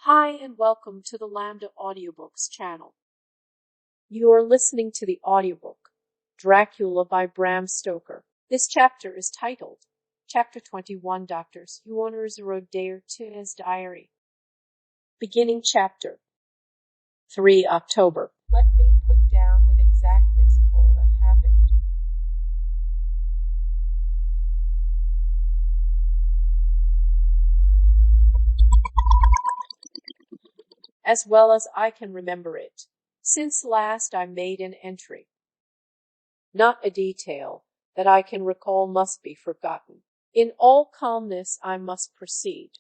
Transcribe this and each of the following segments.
Hi and welcome to the Lambda Audiobooks channel. You are listening to the audiobook Dracula by Bram Stoker. This chapter is titled Chapter 21, Dr. SEWARD'S Diary. Beginning chapter 3 October. Let me put down with exactness all that happened. As well as I can remember it, since last I made an entry. Not a detail that I can recall must be forgotten. In all calmness I must proceed.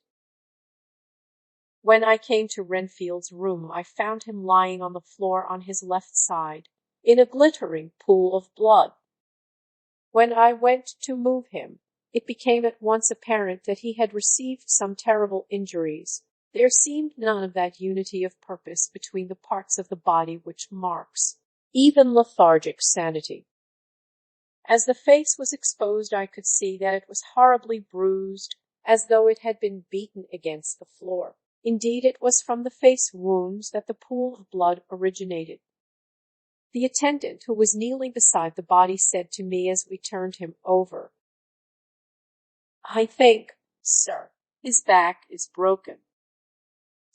When I came to Renfield's room, I found him lying on the floor on his left side, in a glittering pool of blood. When I went to move him, it became at once apparent that he had received some terrible injuries. There seemed none of that unity of purpose between the parts of the body which marks even lethargic sanity. As the face was exposed, I could see that it was horribly bruised, as though it had been beaten against the floor. Indeed, it was from the face wounds that the pool of blood originated. The attendant, who was kneeling beside the body, said to me as we turned him over, "I think, sir, his back is broken.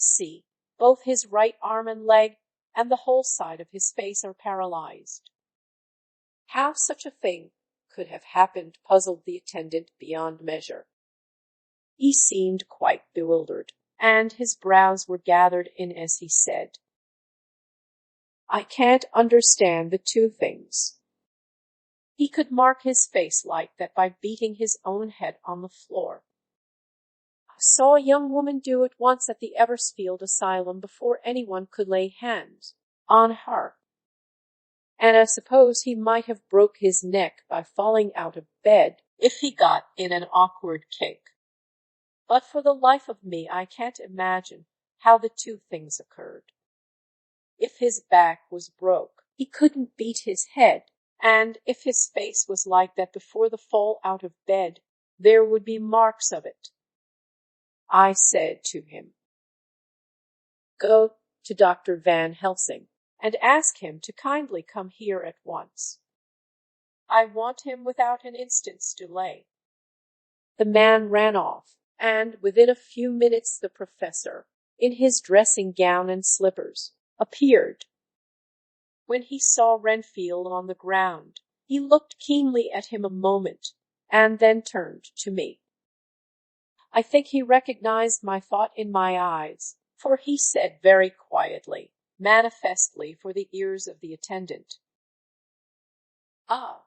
See, both his right arm and leg and the whole side of his face are paralyzed." How such a thing could have happened puzzled the attendant beyond measure. He seemed quite bewildered, and his brows were gathered in as he said, "I can't understand the two things. He could mark his face like that by beating his own head on the floor. I saw a young woman do it once at the Eversfield Asylum before anyone could lay hands on her. And I suppose he might have broke his neck by falling out of bed if he got in an awkward kink. But for the life of me, I can't imagine how the two things occurred. If his back was broke, he couldn't beat his head, and if his face was like that before the fall out of bed, there would be marks of it." I said to him, "Go to Dr. Van Helsing and ask him to kindly come here at once. I want him without an instant's delay." The man ran off, and within a few minutes the professor, in his dressing gown and slippers, appeared. When he saw Renfield on the ground, he looked keenly at him a moment, and then turned to me. I think he recognized my thought in my eyes, for he said very quietly, manifestly for the ears of the attendant, a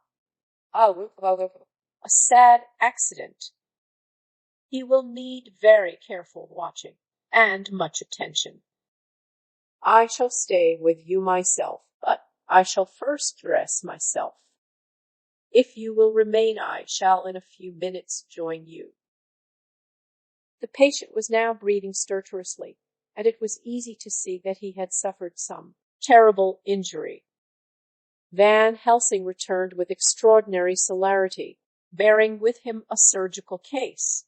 sad accident. He will need very careful watching and much attention. I shall stay with you myself, but I shall first dress myself. If you will remain, I shall in a few minutes join you." The patient was now breathing stertorously, and it was easy to see that he had suffered some terrible injury. Van Helsing returned with extraordinary celerity, bearing with him a surgical case.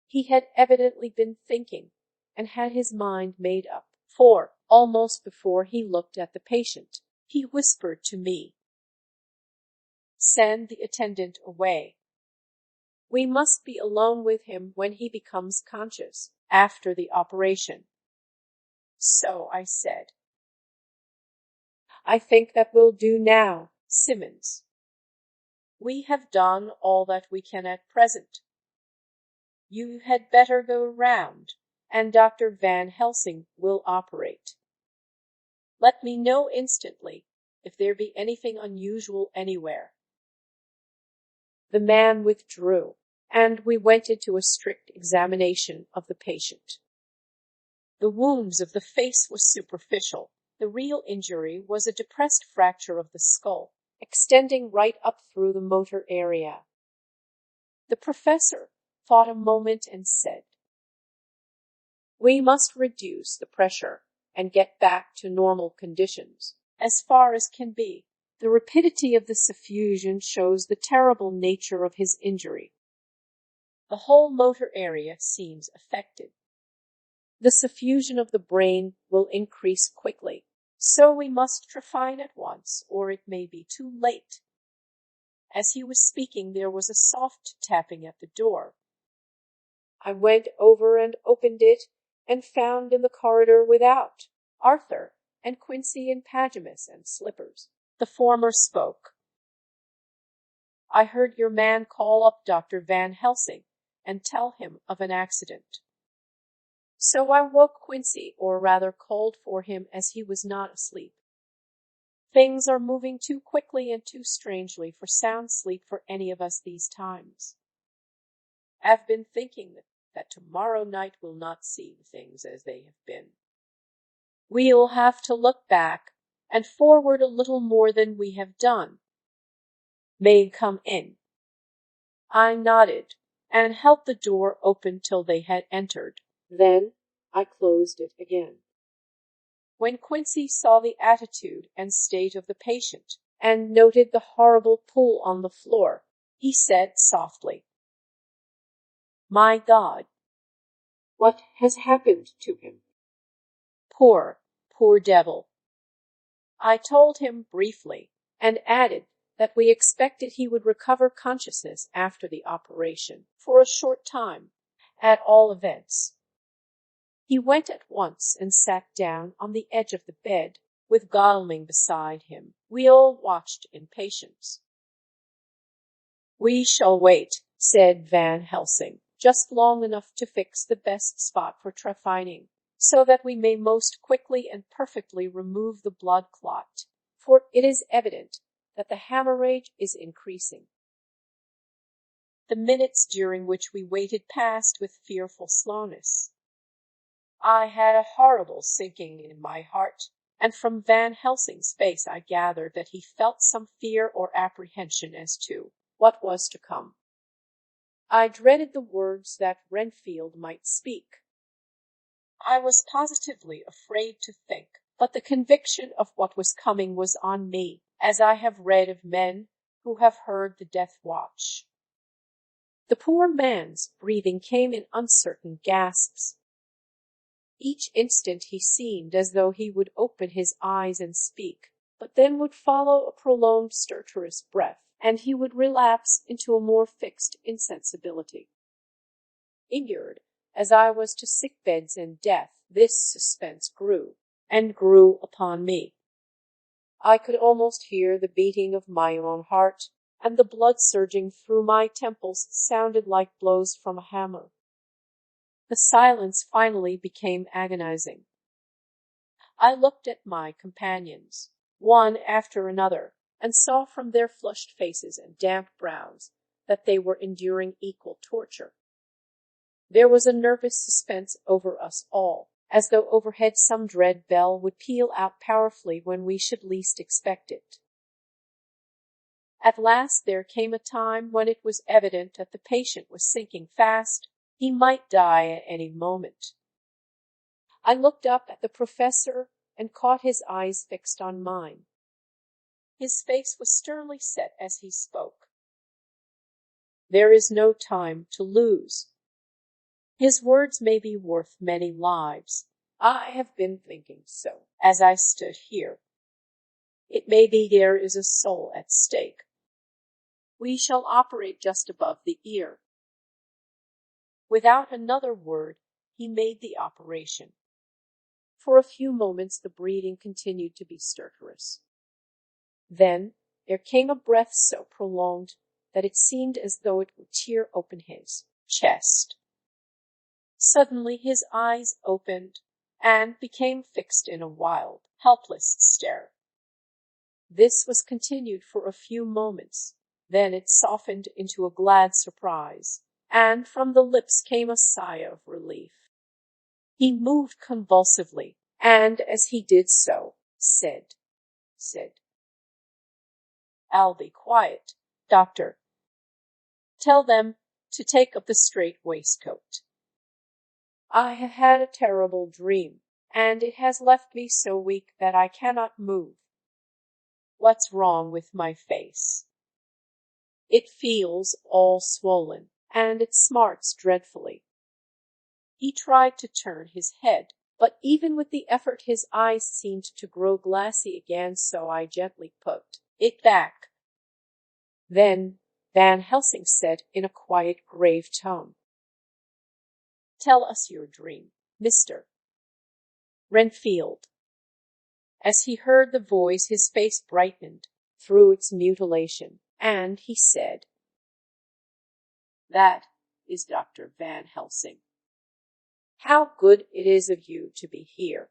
He had evidently been thinking, and had his mind made up, for, almost before he looked at the patient, he whispered to me, "Send the attendant away. We must be alone with him when he becomes conscious, after the operation." So I said, "I think that will do now, Simmons. We have done all that we can at present. You had better go round, and Dr. Van Helsing will operate. Let me know instantly if there be anything unusual anywhere." The man withdrew, and we went into a strict examination of the patient. The wounds of the face were superficial. The real injury was a depressed fracture of the skull, extending right up through the motor area. The professor thought a moment and said, "We must reduce the pressure and get back to normal conditions, as far as can be. The rapidity of the suffusion shows the terrible nature of his injury. The whole motor area seems affected. the suffusion of the brain will increase quickly. So we must refine at once, or it may be too late." As he was speaking, there was a soft tapping at the door. I went over and opened it, and found in the corridor without Arthur and Quincy in pajamas and slippers. The former spoke. "I heard your man call up Dr. Van Helsing and tell him of an accident. So I woke Quincy, or rather called for him, as he was not asleep. Things are moving too quickly and too strangely for sound sleep for any of us these times. I've been thinking that tomorrow night will not see things as they have been. We'll have to look back and forward a little more than we have done. May come in." I nodded and held the door open till they had entered. Then I closed it again. When Quincy saw the attitude and state of the patient, and noted the horrible pool on the floor, he said softly, "My God, what has happened to him? Poor devil." I told him briefly, and added that we expected he would recover consciousness after the operation, for a short time, at all events. He went at once and sat down on the edge of the bed, with Godalming beside him. We all watched in patience. "We shall wait," said Van Helsing, "just long enough to fix the best spot for trephining, so that we may most quickly and perfectly remove the blood clot, for it is evident that the hemorrhage is increasing." The minutes during which we waited passed with fearful slowness. I had a horrible sinking in my heart, and from Van Helsing's face I gathered that he felt some fear or apprehension as to what was to come. I dreaded the words that Renfield might speak. I was positively afraid to think, but the conviction of what was coming was on me, as I have read of men who have heard the death watch. The poor man's breathing came in uncertain gasps. Each instant he seemed as though he would open his eyes and speak, but then would follow a prolonged stertorous breath, and he would relapse into a more fixed insensibility. Inured as I was to sick beds and death, this suspense grew and grew upon me. I could almost hear the beating of my own heart, and the blood surging through my temples sounded like blows from a hammer. The silence finally became agonizing. I looked at my companions, one after another, and saw from their flushed faces and damp brows that they were enduring equal torture. There was a nervous suspense over us all, as though overhead some dread bell would peal out powerfully when we should least expect it. At last there came a time when it was evident that the patient was sinking fast. He might die at any moment. I looked up at the professor and caught his eyes fixed on mine. His face was sternly set as he spoke. "There is no time to lose. His words may be worth many lives. I have been thinking so, as I stood here. It may be there is a soul at stake. We shall operate just above the ear." Without another word, he made the operation. For a few moments the breathing continued to be stertorous. Then there came a breath so prolonged that it seemed as though it would tear open his chest. Suddenly his eyes opened and became fixed in a wild, helpless stare. This was continued for a few moments, then it softened into a glad surprise, and from the lips came a sigh of relief. He moved convulsively, and as he did so, said, "I'll be quiet, doctor. Tell them to take up the strait waistcoat. I have had a terrible dream, and it has left me so weak that I cannot move. What's wrong with my face? It feels all swollen, and it smarts dreadfully." He tried to turn his head, but even with the effort his eyes seemed to grow glassy again, so I gently put it back. Then Van Helsing said in a quiet, grave tone, "Tell us your dream, Mr. Renfield." As he heard the voice, his face brightened through its mutilation, and he said, "That is Dr. Van Helsing. How good it is of you to be here.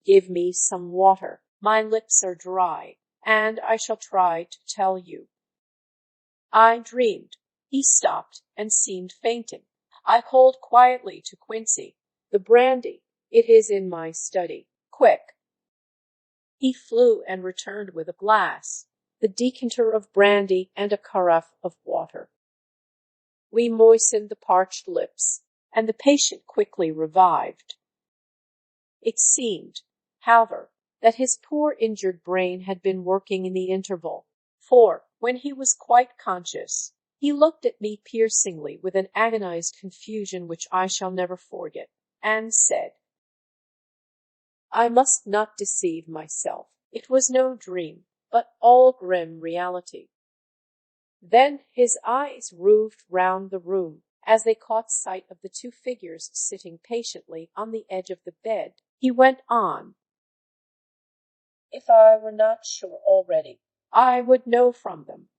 Give me some water. My lips are dry, and I shall try to tell you. I dreamed." He stopped and seemed fainting. I called quietly to Quincy, "The brandy. It is in my study. Quick." He flew and returned with a glass, the decanter of brandy, and a carafe of water. We moistened the parched lips, and the patient quickly revived. It seemed, however, that his poor injured brain had been working in the interval, for, when he was quite conscious, he looked at me piercingly with an agonized confusion which I shall never forget, and said, "I must not deceive myself. It was no dream, but all grim reality." Then his eyes roved round the room, as they caught sight of the two figures sitting patiently on the edge of the bed. He went on, "If I were not sure already, I would know from them."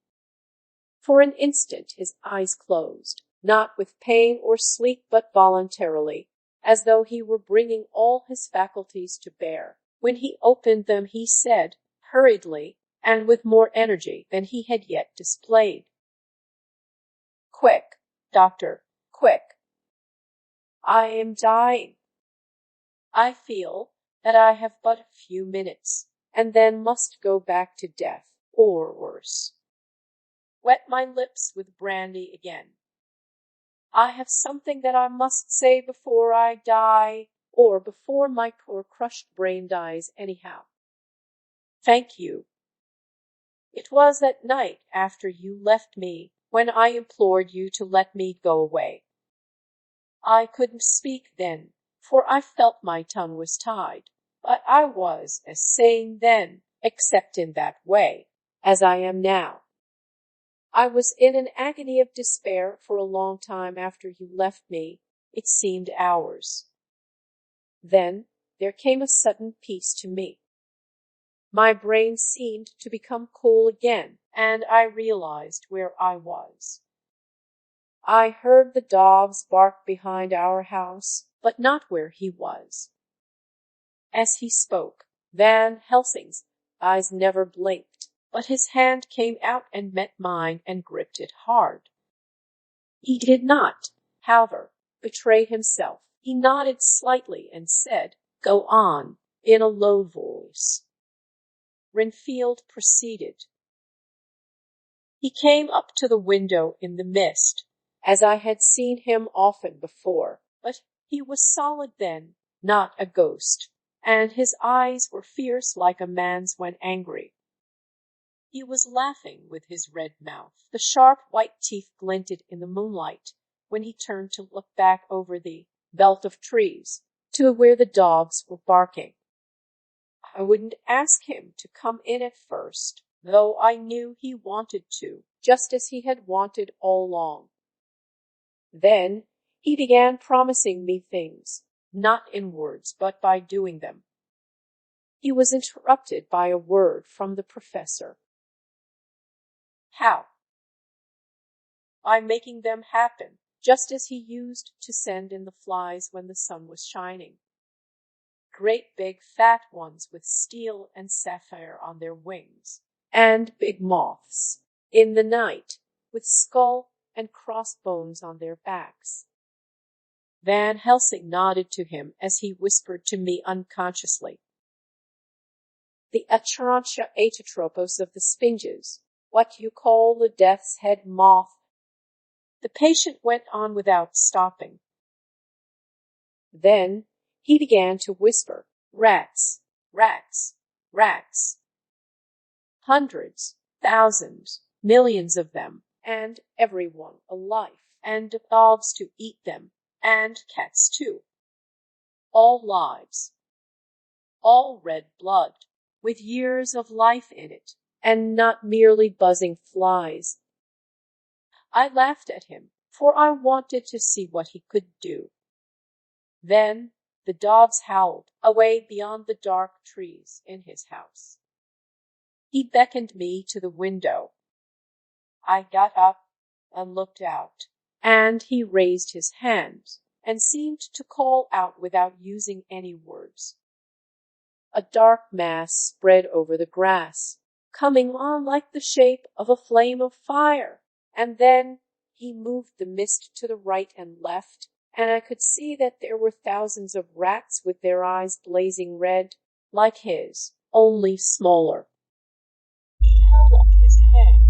For an instant his eyes closed, not with pain or sleep, but voluntarily, as though he were bringing all his faculties to bear. When he opened them, he said, hurriedly, and with more energy than he had yet displayed, "Quick, doctor, quick. I am dying. I feel that I have but a few minutes, and then must go back to death, or worse. Wet my lips with brandy again. I have something that I must say before I die, or before my poor crushed brain dies anyhow. Thank you. It was that night after you left me when I implored you to let me go away. I couldn't speak then, for I felt my tongue was tied, but I was as sane then, except in that way, as I am now. I was in an agony of despair for a long time after you left me. It seemed hours. Then there came a sudden peace to me. My brain seemed to become cool again, and I realized where I was. I heard the dogs bark behind our house, but not where he was." As he spoke, Van Helsing's eyes never blinked, but his hand came out and met mine and gripped it hard. He did not, however, betray himself. He nodded slightly and said, "Go on," in a low voice. Renfield proceeded. He came up to the window in the mist, as I had seen him often before, but he was solid then, not a ghost, and his eyes were fierce like a man's when angry. He was laughing with his red mouth. The sharp white teeth glinted in the moonlight when he turned to look back over the belt of trees to where the dogs were barking. I wouldn't ask him to come in at first, though I knew he wanted to, just as he had wanted all along. Then he began promising me things, not in words, but by doing them. He was interrupted by a word from the professor. "How?" "By making them happen, just as he used to send in the flies when the sun was shining. Great big fat ones with steel and sapphire on their wings, and big moths in the night with skull and crossbones on their backs." Van Helsing nodded to him as he whispered to me unconsciously, "The Acherontia atotropos of the Sphinges, what you call the death's head moth." The patient went on without stopping. Then he began to whisper, "Rats, rats, rats. Hundreds, thousands, millions of them, and every one alive, and dogs to eat them. and cats too. All lives, all red blood, with years of life in it, and not merely buzzing flies. I laughed at him, for I wanted to see what he could do. Then the dogs howled away beyond the dark trees in his house. He beckoned me to the window. I got up and looked out, and he raised his hands and seemed to call out without using any words. A dark mass spread over the grass, coming on like the shape of a flame of fire, and then he moved the mist to the right and left, and I could see that there were thousands of rats with their eyes blazing red, like his, only smaller. He held up his hand.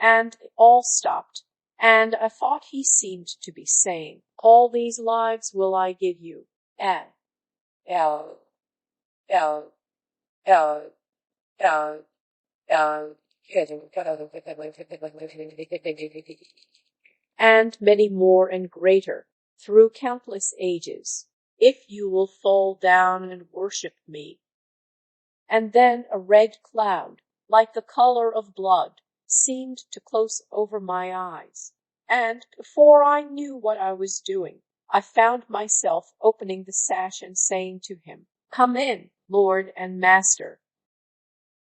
And they all stopped, and I thought he seemed to be saying, "All these lives will I give you, and many more and greater, through countless ages, if you will fall down and worship me." And then a red cloud, like the color of blood, seemed to close over my eyes, and before I knew what I was doing, I found myself opening the sash and saying to him, "Come in, Lord and Master."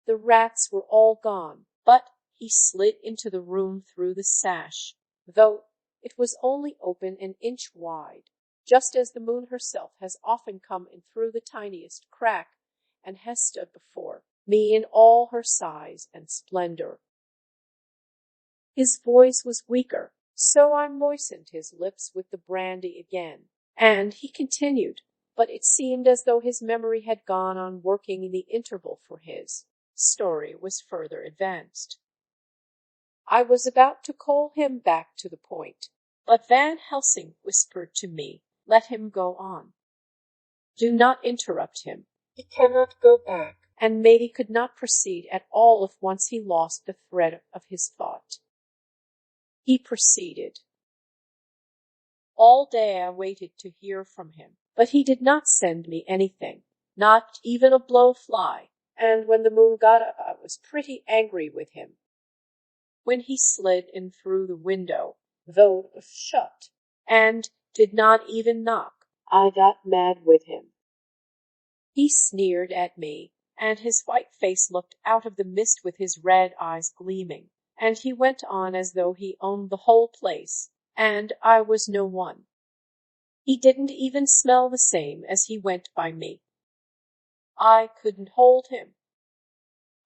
The rats were all gone, but he slid into the room through the sash, though it was only open an inch wide, just as the moon herself has often come in through the tiniest crack, and has stood before me in all her size and splendor. His voice was weaker, so I moistened his lips with the brandy again, and he continued, but it seemed as though his memory had gone on working in the interval, for his story was further advanced. I was about to call him back to the point, but Van Helsing whispered to me, "Let him go on. Do not interrupt him. He cannot go back." And maybe could not proceed at all if once he lost the thread of his thought. He proceeded. All day I waited to hear from him, but he did not send me anything, not even a blowfly, and when the moon got up I was pretty angry with him. When he slid in through the window, though it was shut, and did not even knock, I got mad with him. He sneered at me, and his white face looked out of the mist with his red eyes gleaming, and he went on as though he owned the whole place, and I was no one. He didn't even smell the same as he went by me. I couldn't hold him.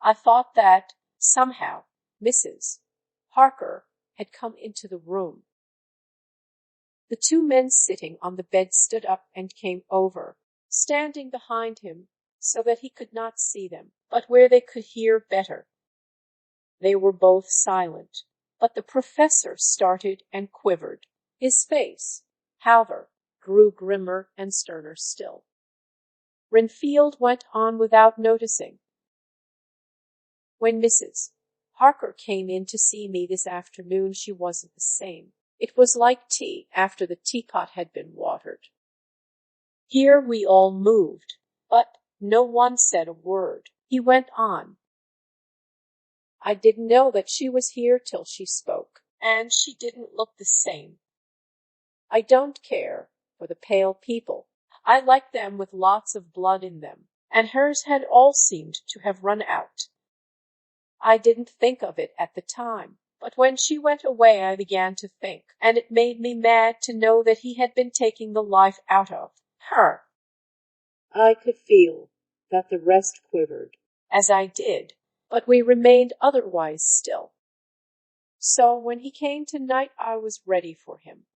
I thought that, somehow, Mrs. Harker had come into the room. The two men sitting on the bed stood up and came over, standing behind him so that he could not see them, but where they could hear better. They were both silent, but the professor started and quivered. His face, however, grew grimmer and sterner still. Renfield went on without noticing. "When Mrs. Harker came in to see me this afternoon, she wasn't the same. It was like tea after the teapot had been watered. Here we all moved, but no one said a word." He went on. "I didn't know that she was here till she spoke, and she didn't look the same. I don't care for the pale people. I like them with lots of blood in them, and hers had all seemed to have run out. I didn't think of it at the time, but when she went away I began to think, and it made me mad to know that he had been taking the life out of her." I could feel that the rest quivered, as I did, but we remained otherwise still. So when he came tonight I was ready for him.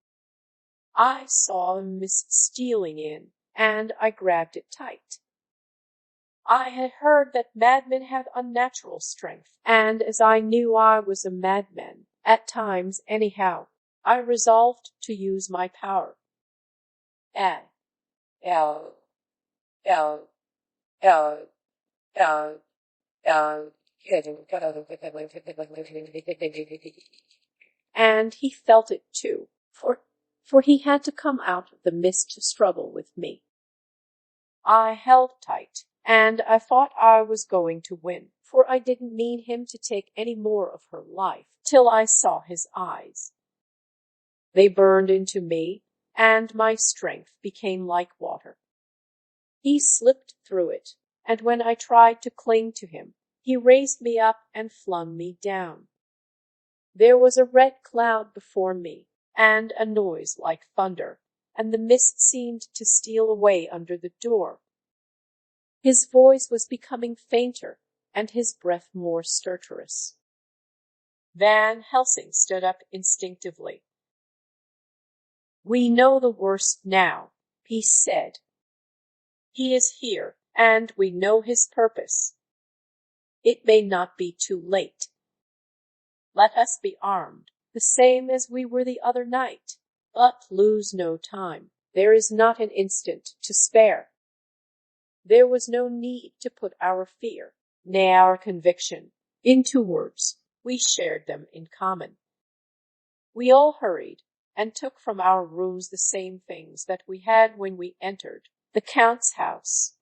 I saw a mist stealing in, and I grabbed it tight. I had heard that madmen had unnatural strength, and as I knew I was a madman, at times anyhow, I resolved to use my power. And uh, uh, uh, and he felt it too, for he had to come out of the mist to struggle with me. I held tight, and I thought I was going to win, for I didn't mean him to take any more of her life, till I saw his eyes. They burned into me, and my strength became like water. He slipped through it, and when I tried to cling to him, he raised me up and flung me down. There was a red cloud before me, and a noise like thunder, and the mist seemed to steal away under the door. His voice was becoming fainter, and his breath more stertorous. Van Helsing stood up instinctively. "We know the worst now," he said. "He is here, and we know his purpose. It may not be too late. Let us be armed, the same as we were the other night, but lose no time. There is not an instant to spare." There was no need to put our fear, nay, our conviction, into words. We shared them in common. We all hurried, and took from our rooms the same things that we had when we entered the Count's house.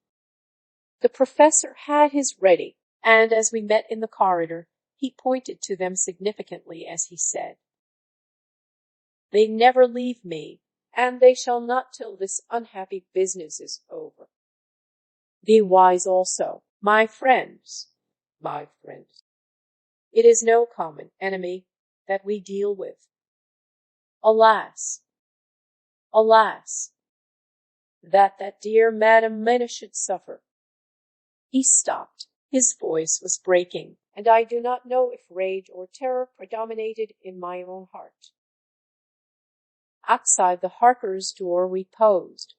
The professor had his ready, and as we met in the corridor, he pointed to them significantly as he said, "They never leave me, and they shall not till this unhappy business is over. Be wise also, my friends, my friends. It is no common enemy that we deal with. Alas, alas, that dear Madame Mena should suffer." He stopped. His voice was breaking, and I do not know if rage or terror predominated in my own heart. Outside the Harkers' door we paused.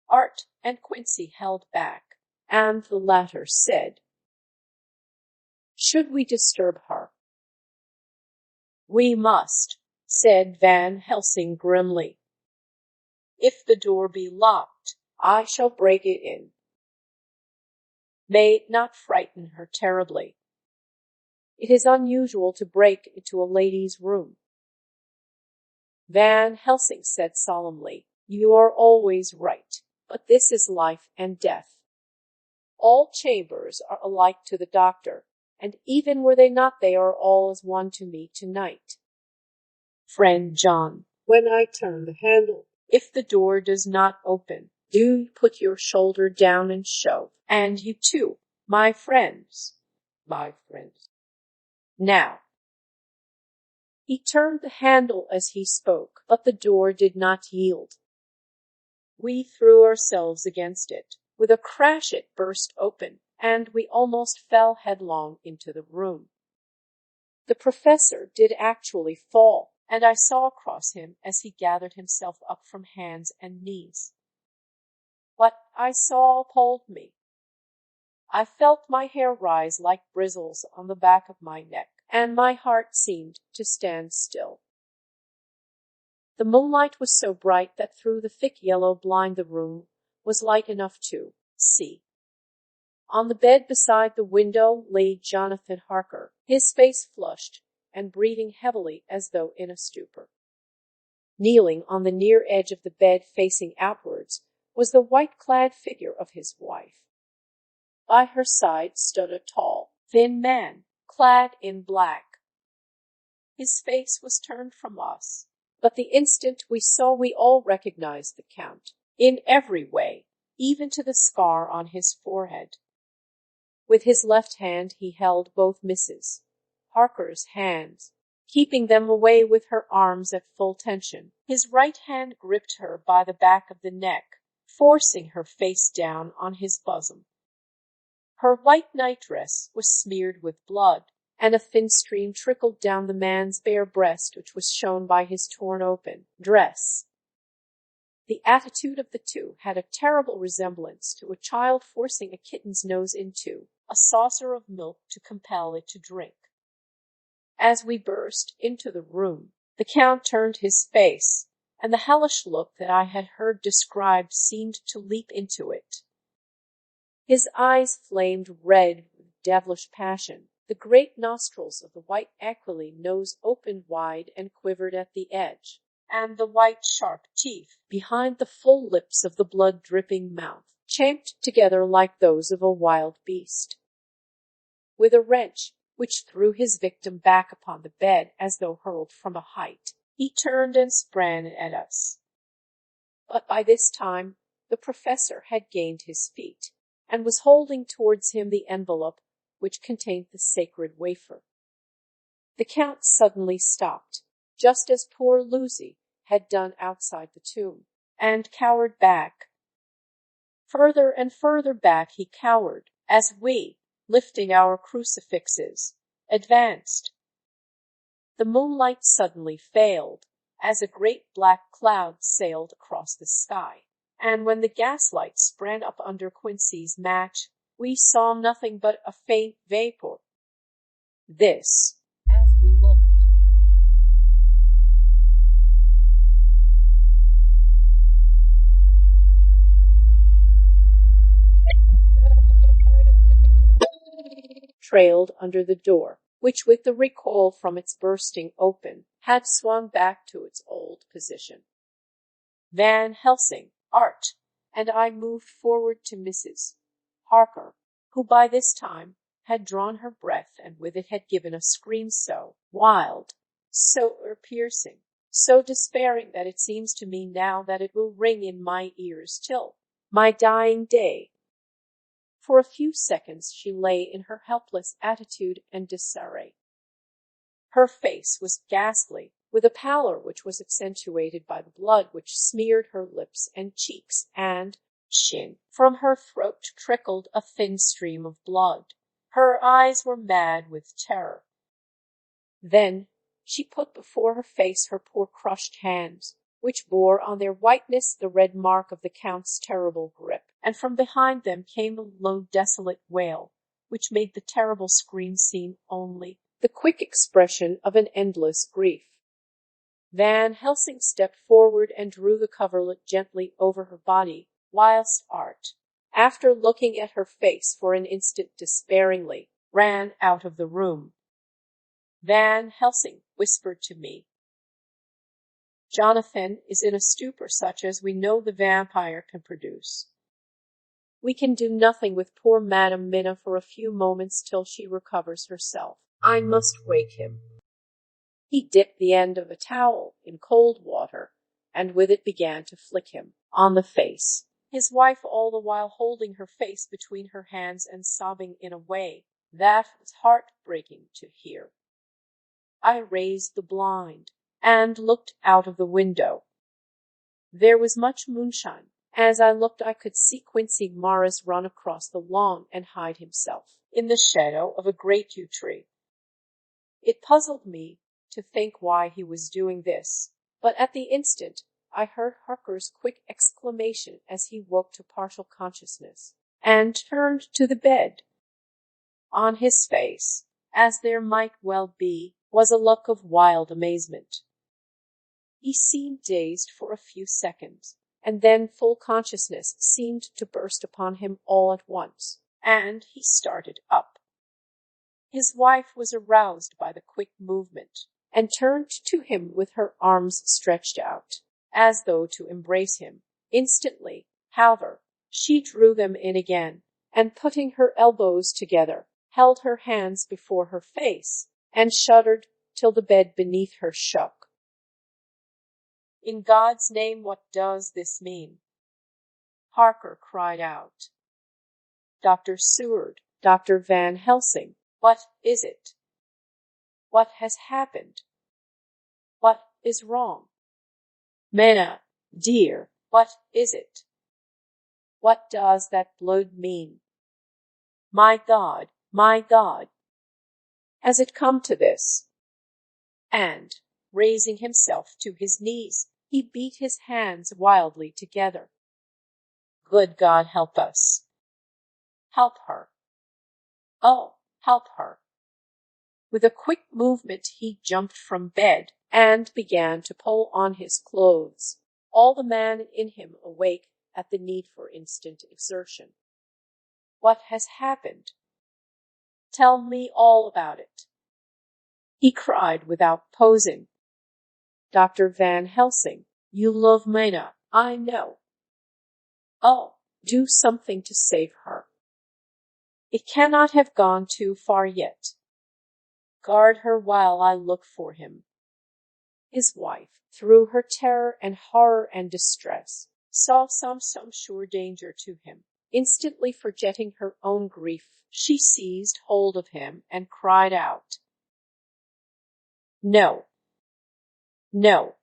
Art and Quincy held back, and the latter said, "Should we disturb her?" "We must," said Van Helsing grimly. "If the door be locked, I shall break it in. May it not frighten her terribly. It is unusual to break into a lady's room." Van Helsing said solemnly, "You are always right, but this is life and death. All chambers are alike to the doctor, and even were they not, they are all as one to me tonight. Friend John, when I turn the handle, if the door does not open, do put your shoulder down and shove, and you too, my friends, my friends. Now." He turned the handle as he spoke, but the door did not yield. We threw ourselves against it. With a crash it burst open, and we almost fell headlong into the room. The professor did actually fall, and I saw across him as he gathered himself up from hands and knees. What I saw appalled me. I felt my hair rise like bristles on the back of my neck, and my heart seemed to stand still. The moonlight was so bright that through the thick yellow blind the room was light enough to see. On the bed beside the window lay Jonathan Harker, his face flushed and breathing heavily as though in a stupor. Kneeling on the near edge of the bed facing outwards was the white-clad figure of his wife. By her side stood a tall, thin man, clad in black. His face was turned from us, but the instant we saw we all recognized the Count, in every way, even to the scar on his forehead. With his left hand he held both Mrs. Harker's hands, keeping them away with her arms at full tension. His right hand gripped her by the back of the neck, forcing her face down on his bosom. Her white nightdress was smeared with blood, and a thin stream trickled down the man's bare breast, which was shown by his torn open dress. The attitude of the two had a terrible resemblance to a child forcing a kitten's nose into a saucer of milk to compel it to drink. As we burst into the room, the Count turned his face, and the hellish look that I had heard described seemed to leap into it. His eyes flamed red with devilish passion. The great nostrils of the white aquiline nose opened wide and quivered at the edge, and the white sharp teeth behind the full lips of the blood-dripping mouth champed together like those of a wild beast. With a wrench, which threw his victim back upon the bed as though hurled from a height, he turned and sprang at us. But by this time the professor had gained his feet, and was holding towards him the envelope which contained the sacred wafer. The Count suddenly stopped, just as poor Lucy had done outside the tomb, and cowered back. Further and further back he cowered, as we, lifting our crucifixes, advanced. The moonlight suddenly failed, as a great black cloud sailed across the sky, and when the gaslight sprang up under Quincy's match, we saw nothing but a faint vapor. This, as we looked, trailed under the door, which with the recoil from its bursting open had swung back to its old position. Van Helsing, Art, and I moved forward to Mrs. Harker, who by this time had drawn her breath and with it had given a scream so wild, so piercing, so despairing that it seems to me now that it will ring in my ears till my dying day. For a few seconds she lay in her helpless attitude and disarray. Her face was ghastly, with a pallor which was accentuated by the blood which smeared her lips and cheeks and chin. From her throat trickled a thin stream of blood. Her eyes were mad with terror. Then she put before her face her poor crushed hands, which bore on their whiteness the red mark of the Count's terrible grip, and from behind them came a low desolate wail, which made the terrible scream seem only the quick expression of an endless grief. Van Helsing stepped forward and drew the coverlet gently over her body, whilst Art, after looking at her face for an instant despairingly, ran out of the room. Van Helsing whispered to me, "Jonathan is in a stupor such as we know the vampire can produce. We can do nothing with poor Madam Minna for a few moments till she recovers herself. I must wake him." He dipped the end of a towel in cold water, and with it began to flick him on the face, his wife all the while holding her face between her hands and sobbing in a way that was heart-breaking to hear. I raised the blind and looked out of the window. There was much moonshine. As I looked, I could see Quincy Morris run across the lawn and hide himself in the shadow of a great yew tree. It puzzled me to think why he was doing this, but at the instant I heard Harker's quick exclamation as he woke to partial consciousness, and turned to the bed. On his face, as there might well be, was a look of wild amazement. He seemed dazed for a few seconds, and then full consciousness seemed to burst upon him all at once, and he started up. His wife was aroused by the quick movement, and turned to him with her arms stretched out, as though to embrace him. Instantly, however, she drew them in again, and putting her elbows together, held her hands before her face, and shuddered till the bed beneath her shook. "In God's name, what does this mean?" Harker cried out. "Dr. Seward, Dr. Van Helsing, what is it? What has happened? What is wrong? Minna, dear, what is it? What does that blood mean? My God, has it come to this?" And, raising himself to his knees, he beat his hands wildly together. "Good God, help us! Help her! Oh, help her!" With a quick movement he jumped from bed and began to pull on his clothes, all the man in him awake at the need for instant exertion. What has happened? Tell me all about it, he cried without posing. Dr. Van Helsing, you love Mina, I know. Oh, do something to save her. It cannot have gone too far yet. Guard her while I look for him. His wife, through her terror and horror and distress, saw some sure danger to him. Instantly forgetting her own grief, she seized hold of him and cried out, No, no,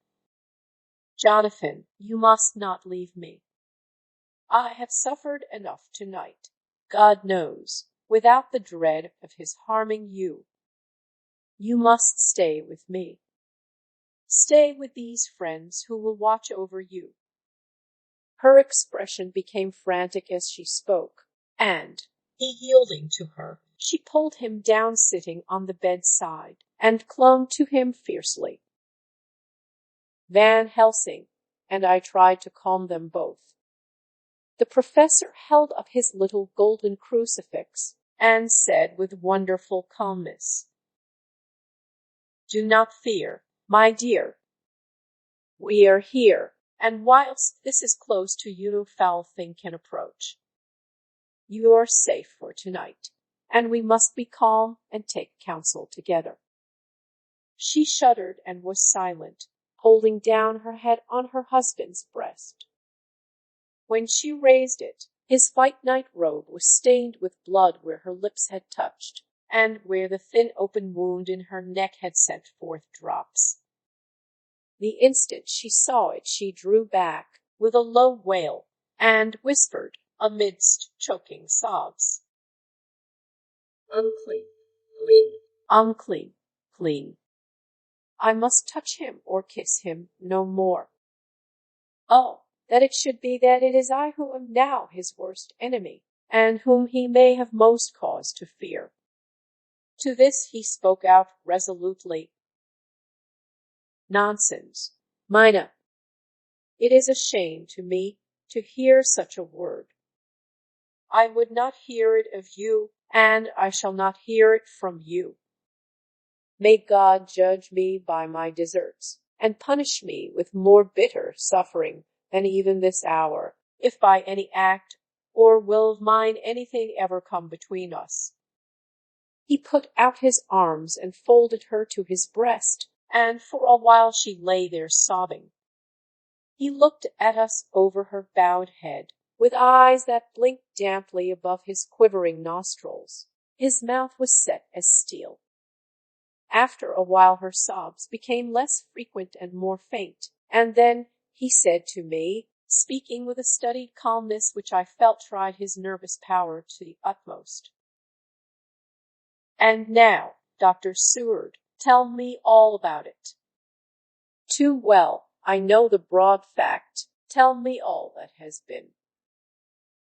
Jonathan, you must not leave me. I have suffered enough tonight, God knows, without the dread of his harming you. You must stay with me. Stay with these friends who will watch over you. Her expression became frantic as she spoke, and, he yielding to her, she pulled him down sitting on the bedside, and clung to him fiercely. Van Helsing and I tried to calm them both. The professor held up his little golden crucifix, and said with wonderful calmness, Do not fear, my dear. We are here, and whilst this is close to you no foul thing can approach. You are safe for tonight, and we must be calm and take counsel together. She shuddered and was silent, holding down her head on her husband's breast. When she raised it, his white night robe was stained with blood where her lips had touched, and where the thin open wound in her neck had sent forth drops. The instant she saw it, she drew back with a low wail, and whispered, amidst choking sobs, Unclean, clean, unclean, clean. I must touch him or kiss him no more. Oh, that it should be that it is I who am now his worst enemy, and whom he may have most cause to fear. To this he spoke out resolutely, Nonsense, Mina. It is a shame to me to hear such a word. I would not hear it of you, and I shall not hear it from you. May God judge me by my deserts, and punish me with more bitter suffering than even this hour, if by any act or will of mine anything ever come between us. He put out his arms and folded her to his breast, and for a while she lay there sobbing. He looked at us over her bowed head, with eyes that blinked damply above his quivering nostrils. His mouth was set as steel. After a while her sobs became less frequent and more faint, and then he said to me, speaking with a studied calmness which I felt tried his nervous power to the utmost, And now, Dr. Seward, tell me all about it. Too well, I know the broad fact. Tell me all that has been.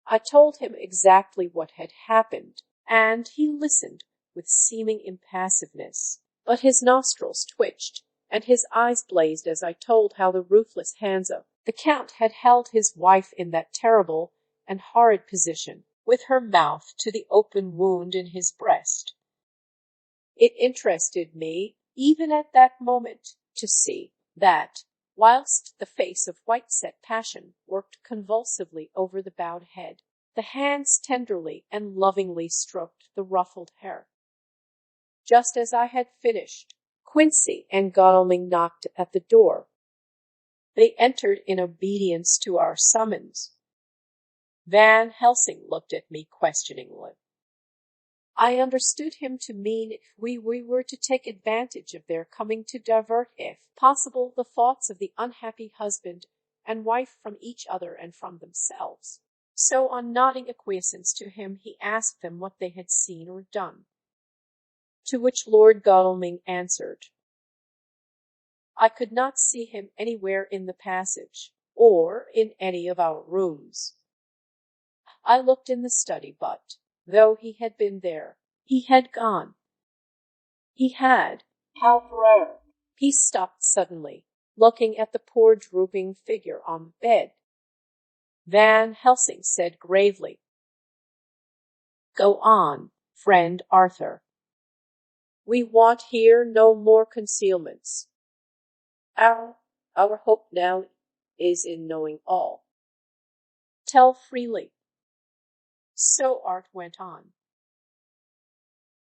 I told him exactly what had happened, and he listened with seeming impassiveness, but his nostrils twitched, and his eyes blazed as I told how the ruthless hands of the Count had held his wife in that terrible and horrid position, with her mouth to the open wound in his breast. It interested me, even at that moment, to see that, whilst the face of white-set passion worked convulsively over the bowed head, the hands tenderly and lovingly stroked the ruffled hair. Just as I had finished, Quincy and Godalming knocked at the door. They entered in obedience to our summons. Van Helsing looked at me questioningly. I understood him to mean if we were to take advantage of their coming to divert, if possible, the thoughts of the unhappy husband and wife from each other and from themselves. So on nodding acquiescence to him, he asked them what they had seen or done. To which Lord Godalming answered, I could not see him anywhere in the passage, or in any of our rooms. I looked in the study, but, though he had been there, he had gone. He had, however, he stopped suddenly, looking at the poor drooping figure on the bed. Van Helsing said gravely, Go on, friend Arthur. We want here no more concealments. Our, our hope now is in knowing all. Tell freely. So Art went on.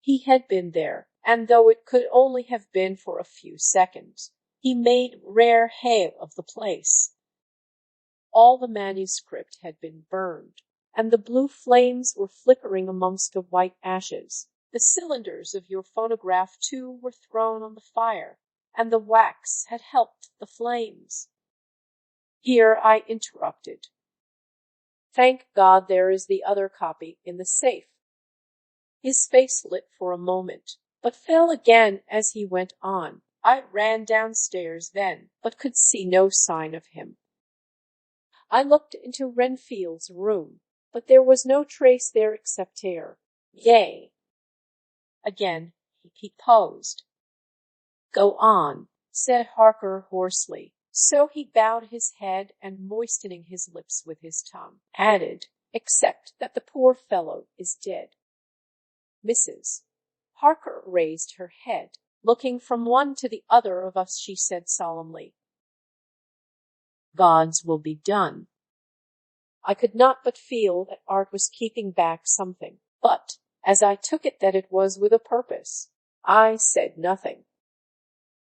He had been there, and though it could only have been for a few seconds, he made rare hay of the place. All the manuscript had been burned, and the blue flames were flickering amongst the white ashes. The cylinders of your phonograph, too, were thrown on the fire, and the wax had helped the flames. Here I interrupted. Thank God there is the other copy in the safe. His face lit for a moment, but fell again as he went on. I ran downstairs then, but could see no sign of him. I looked into Renfield's room, but there was no trace there except air. Yea. Again he paused. Go on, said Harker hoarsely. So he bowed his head and, moistening his lips with his tongue, added, except that the poor fellow is dead. Mrs. Harker raised her head. Looking from one to the other of us, she said solemnly, God's will be done. I could not but feel that Art was keeping back something, but, as I took it that it was with a purpose, I said nothing.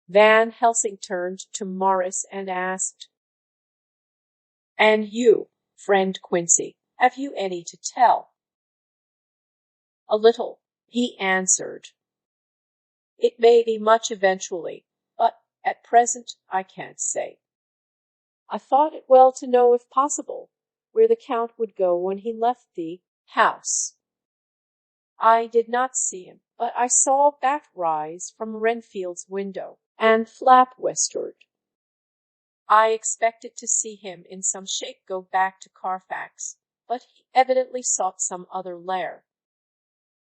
Van Helsing turned to Morris and asked, And you, friend Quincy, have you any to tell? A little, he answered. It may be much eventually, but at present I can't say. I thought it well to know, if possible, where the Count would go when he left the house. I did not see him, but I saw a bat rise from Renfield's window and flap westward. I expected to see him in some shape go back to Carfax, but he evidently sought some other lair.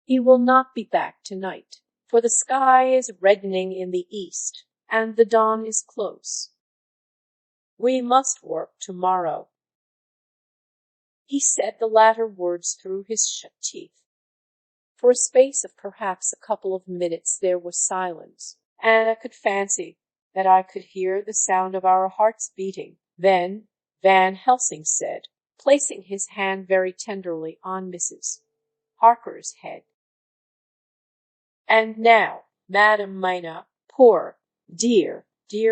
He will not be back tonight, for the sky is reddening in the east, and the dawn is close. We must work tomorrow. He said the latter words through his shut teeth. For a space of perhaps a couple of minutes there was silence, and I could fancy that I could hear the sound of our hearts beating. Then Van Helsing said, placing his hand very tenderly on Mrs. Harker's head, And now, Madam Mina, poor, dear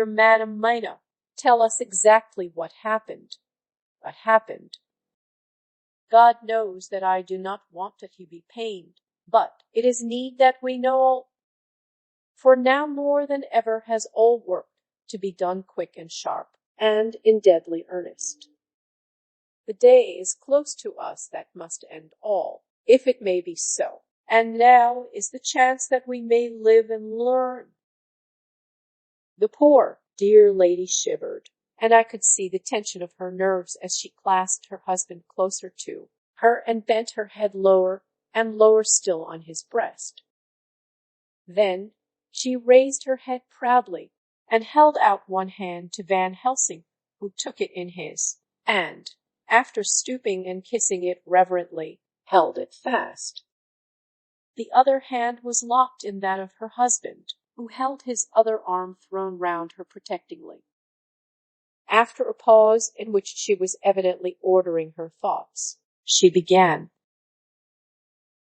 Madam Mina, tell us exactly what happened. What happened? God knows that I do not want that you be pained, but it is need that we know all. For now more than ever has all work to be done quick and sharp, and in deadly earnest. The day is close to us that must end all, if it may be so, and now is the chance that we may live and learn. The poor, dear lady shivered, and I could see the tension of her nerves as she clasped her husband closer to her and bent her head lower and lower still on his breast. Then she raised her head proudly and held out one hand to Van Helsing, who took it in his, and, after stooping and kissing it reverently, held it fast. The other hand was locked in that of her husband, who held his other arm thrown round her protectingly. After a pause in which she was evidently ordering her thoughts, she began.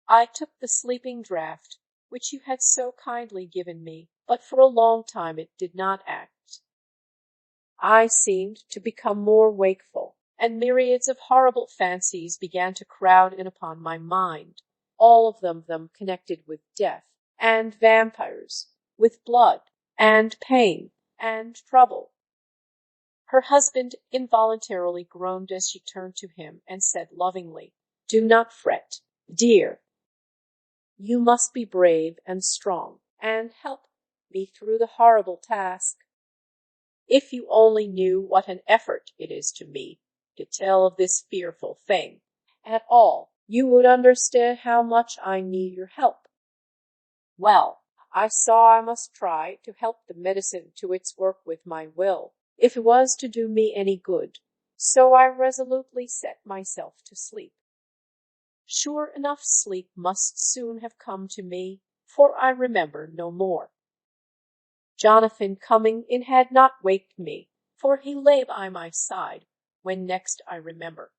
I took the sleeping draught which you had so kindly given me, but for a long time it did not act. I seemed to become more wakeful, and myriads of horrible fancies began to crowd in upon my mind, all of them connected with death, and vampires, with blood, and pain, and trouble. Her husband involuntarily groaned as she turned to him and said lovingly, Do not fret, dear. You must be brave and strong, and help me through the horrible task. If you only knew what an effort it is to me to tell of this fearful thing at all, you would understand how much I need your help. Well, I saw I must try to help the medicine to its work with my will, if it was to do me any good, so I resolutely set myself to sleep. Sure enough, sleep must soon have come to me, for I remember no more. Jonathan coming in had not waked me, for he lay by my side, when next I remember.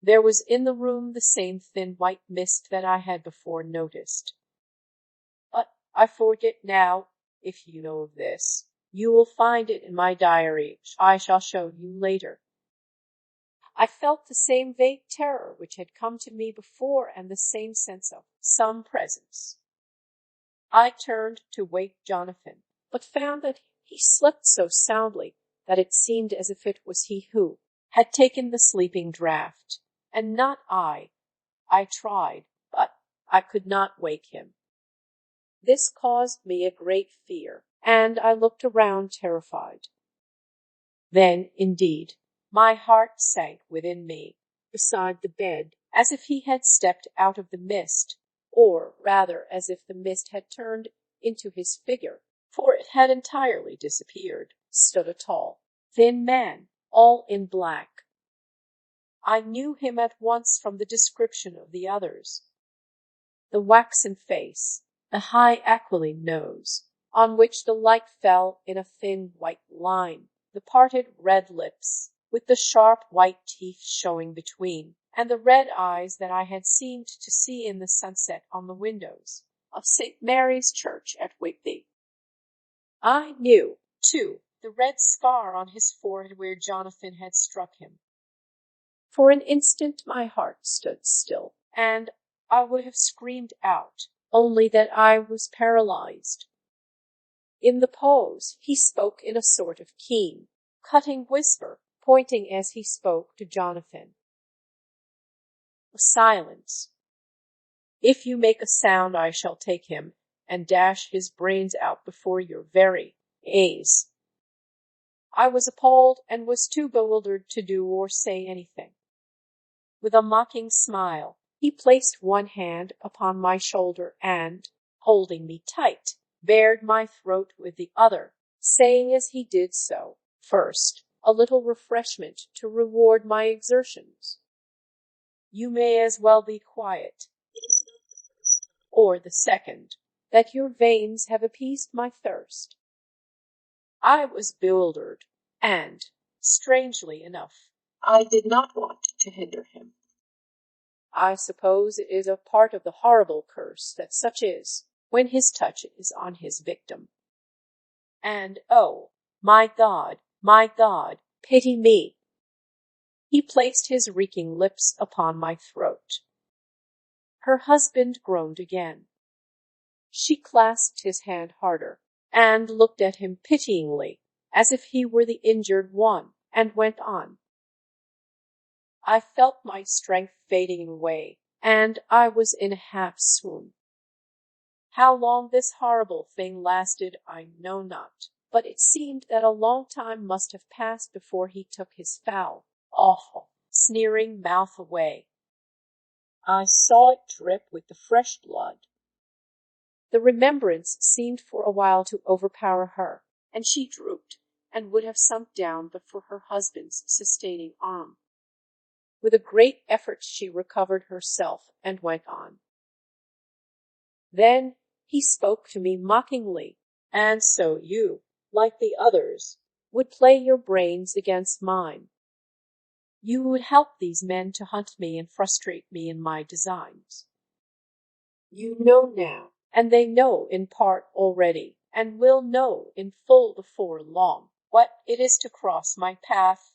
There was in the room the same thin white mist that I had before noticed. But I forget now, if you know of this. You will find it in my diary, which I shall show you later. I felt the same vague terror which had come to me before, and the same sense of some presence. I turned to wake Jonathan, but found that he slept so soundly that it seemed as if it was he who had taken the sleeping draught, and not I. I tried, but I could not wake him. This caused me a great fear, and I looked around terrified. Then, indeed, my heart sank within me, beside the bed, as if he had stepped out of the mist, or rather as if the mist had turned into his figure, for it had entirely disappeared, stood a tall, thin man, all in black. I knew him at once from the description of the others. The waxen face, the high aquiline nose, on which the light fell in a thin white line, the parted red lips, with the sharp white teeth showing between, and the red eyes that I had seemed to see in the sunset on the windows of St. Mary's Church at Whitby. I knew, too, the red scar on his forehead where Jonathan had struck him. For an instant my heart stood still, and I would have screamed out, only that I was paralyzed. In the pause he spoke in a sort of keen, cutting whisper, pointing as he spoke to Jonathan. A silence. If you make a sound, I shall take him and dash his brains out before your very eyes. I was appalled and was too bewildered to do or say anything. With a mocking smile, he placed one hand upon my shoulder and, holding me tight, bared my throat with the other, saying as he did so, first, a little refreshment to reward my exertions. You may as well be quiet. Or the second, that your veins have appeased my thirst. I was bewildered, and, strangely enough, I did not want to hinder him. I suppose it is a part of the horrible curse that such is, when his touch is on his victim. And, oh, my God, pity me! He placed his reeking lips upon my throat. Her husband groaned again. She clasped his hand harder, and looked at him pityingly, as if he were the injured one, and went on. I felt my strength fading away, and I was in a half swoon. How long this horrible thing lasted I know not, but it seemed that a long time must have passed before he took his foul, awful, sneering mouth away. I saw it drip with the fresh blood. The remembrance seemed for a while to overpower her, and she drooped, and would have sunk down but for her husband's sustaining arm. With a great effort she recovered herself, and went on. Then he spoke to me mockingly, and so you, like the others, would play your brains against mine. You would help these men to hunt me and frustrate me in my designs. You know now, and they know in part already, and will know in full before long, what it is to cross my path.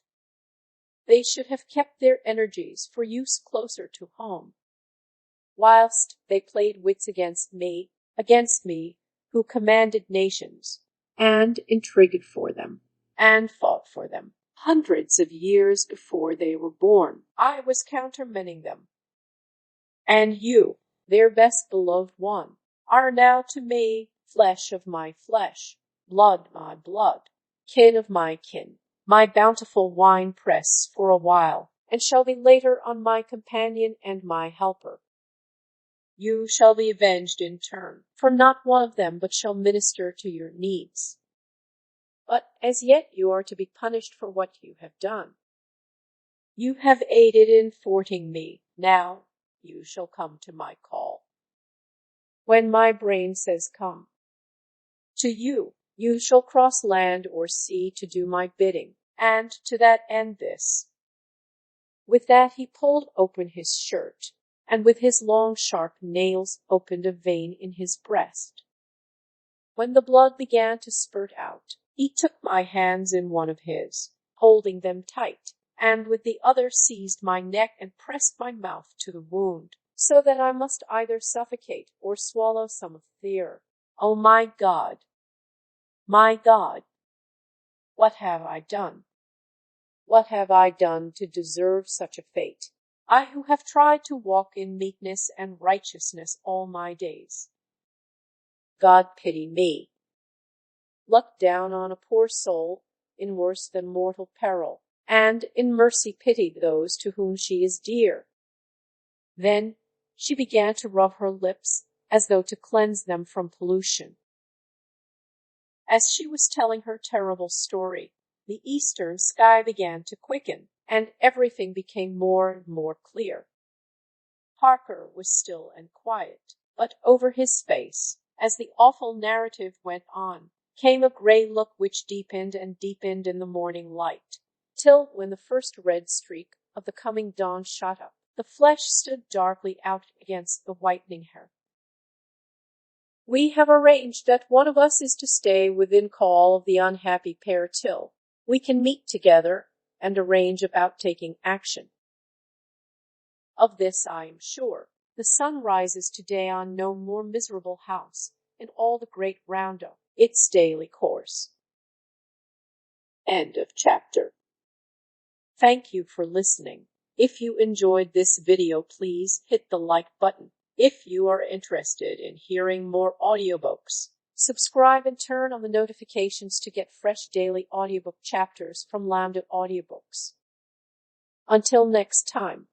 They should have kept their energies for use closer to home, whilst they played wits against me, who commanded nations, and intrigued for them, and fought for them. Hundreds of years before they were born, I was countermanding them. And you, their best beloved one, are now to me flesh of my flesh, blood my blood, kin of my kin, my bountiful wine press for a while, and shall be later on my companion and my helper. You shall be avenged in turn, for not one of them but shall minister to your needs. But as yet you are to be punished for what you have done. You have aided in thwarting me. Now you shall come to my call. When my brain says come to you, you shall cross land or sea to do my bidding, and to that end this. With that he pulled open his shirt, and with his long sharp nails opened a vein in his breast. When the blood began to spurt out, he took my hands in one of his, holding them tight, and with the other seized my neck and pressed my mouth to the wound, so that I must either suffocate or swallow some of the air. Oh, my God! My God! What have I done? What have I done to deserve such a fate? I who have tried to walk in meekness and righteousness all my days. God pity me. Look down on a poor soul in worse than mortal peril, and in mercy pity those to whom she is dear. Then she began to rub her lips as though to cleanse them from pollution. As she was telling her terrible story, the eastern sky began to quicken, and everything became more and more clear. Parker was still and quiet, but over his face, as the awful narrative went on, came a gray look which deepened and deepened in the morning light, till, when the first red streak of the coming dawn shot up, the flesh stood darkly out against the whitening hair. We have arranged that one of us is to stay within call of the unhappy pair till we can meet together and arrange about taking action. Of this I am sure. The sun rises today on no more miserable house in all the great round of its daily course. End of chapter. Thank you for listening. If you enjoyed this video, please hit the like button. If you are interested in hearing more audiobooks, subscribe and turn on the notifications to get fresh daily audiobook chapters from Lambda Audiobooks. Until next time.